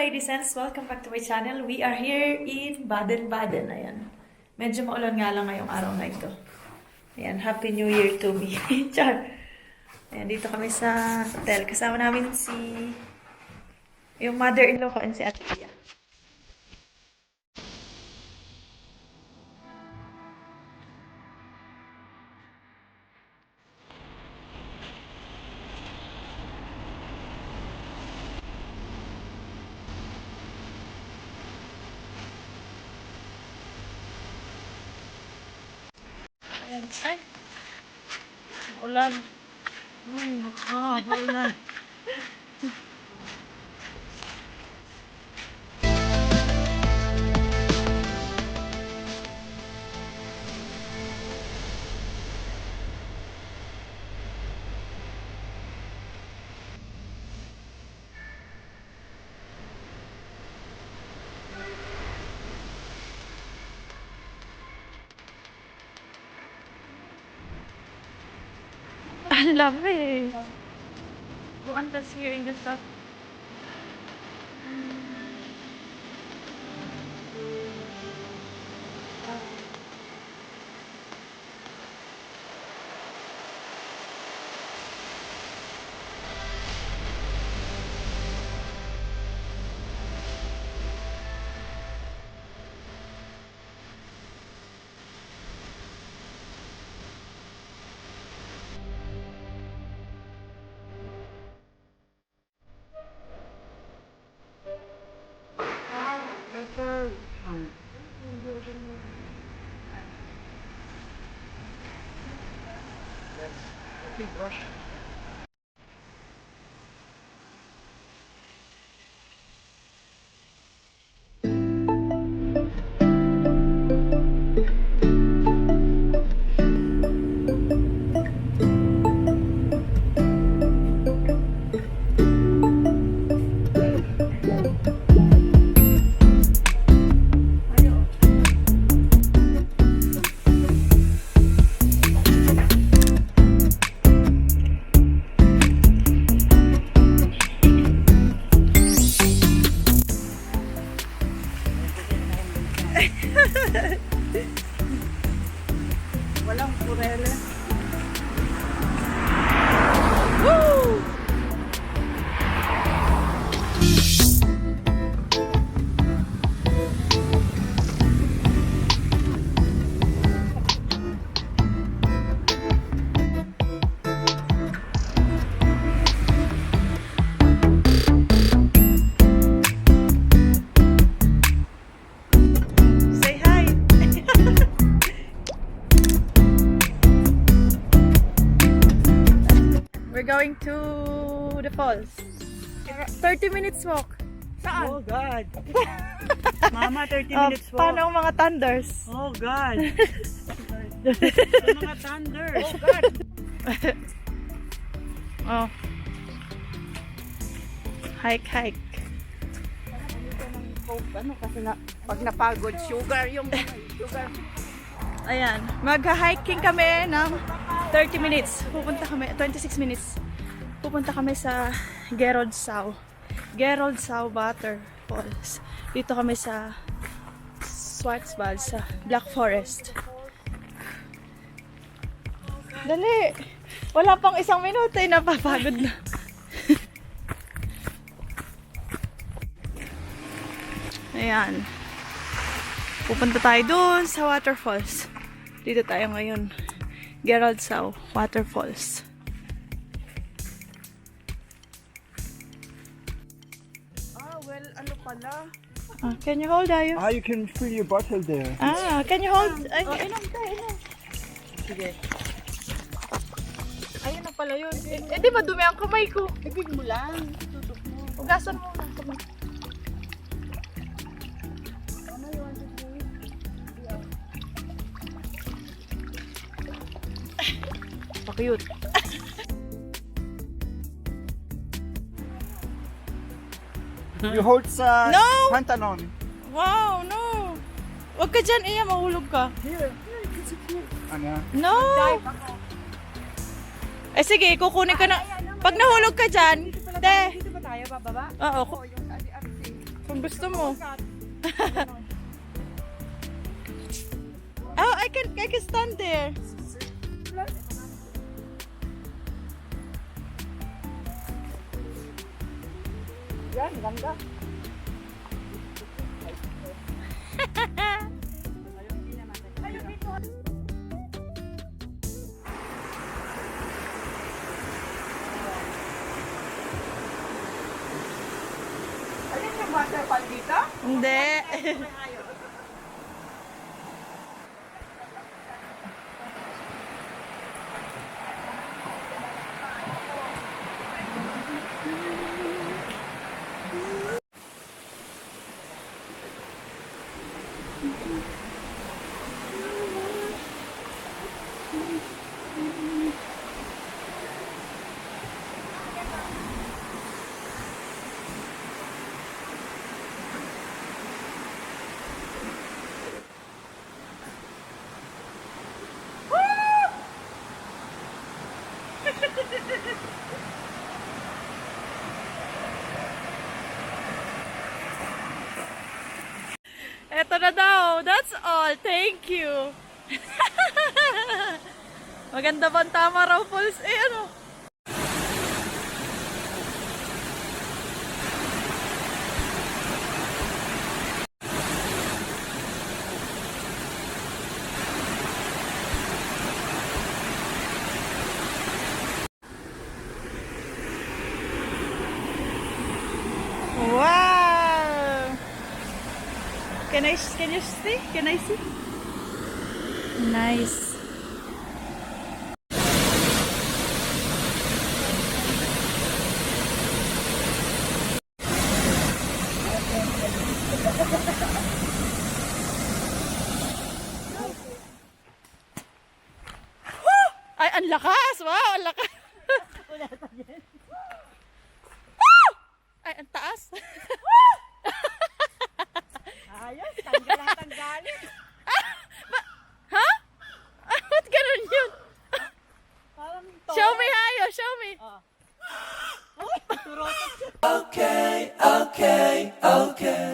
my descents! Welcome back to my channel. We are here in Baden-Baden. Ayan. Medyo maulan nga lang ngayong araw na ito. Ayan, Happy New Year to me. Char! Ayan, dito kami sa hotel. Kasama namin yung mother-in-law ko and si Ate Pia. Ayan. Ay! Ulan. Ulan. I love it. Go on, that's hearing the stuff. Walang purele. Woo! Say hi! We're going to the falls. 30 minutes walk. Saan? Oh God! Mama, 30 minutes walk. Paano ang mga thunders? Oh God! Sa mga thunder. Oh God! Oh. Hike. Ano kasi pag napagod, sugar yung sugar. Ayan. Mag-hiking kami ng 30 minutes. Pupunta kami, 26 minutes. Pupunta kami sa Geroldsau Waterfalls. Dito kami sa Schwarzwald, sa Black Forest. Dali! Wala pang isang minuto eh, napapagod na. Ayan. Pupunta tayo dun sa waterfalls. Dito tayo ngayon. Geroldsau Waterfalls. Well, ano pala? Can you hold, Ayo? You can fill your bottle there. Can you hold? Ay, Inom. Sige. ayun na pala yun. Di ba dumi ang kamay ko? Ibig mo lang. Tutok mo. Hugasan mo lang kamay. Ano you want to do it? Pa-cute. You hold sa No! pantalon. Wow, no! Huwag ka dyan, Iya, mahulog ka. Here. Ano? No! Eh sige, kukunin ka na. Pag nahulog ka dyan, te. Dito ba tayo bababa? Oo. Yung RC. Kung gusto mo. Oh, I can stand there. Yan, ganda. Ayun yung waterfall dito? Hindi. Eto na daw. That's all. Thank you. Maganda ba ang tama raw, Pulse? Eh, ano? Wow! Can you see? Can I see? Nice. Ay, ang lakas! Wow, ang lakas! Ay, ang taas! Ayos, tanggal ang tanggalin. Ha? Ah, ba't ganun yun? Parang to. Show me, Hayo! Show me! Uy, turotot siya. Okay, okay, okay.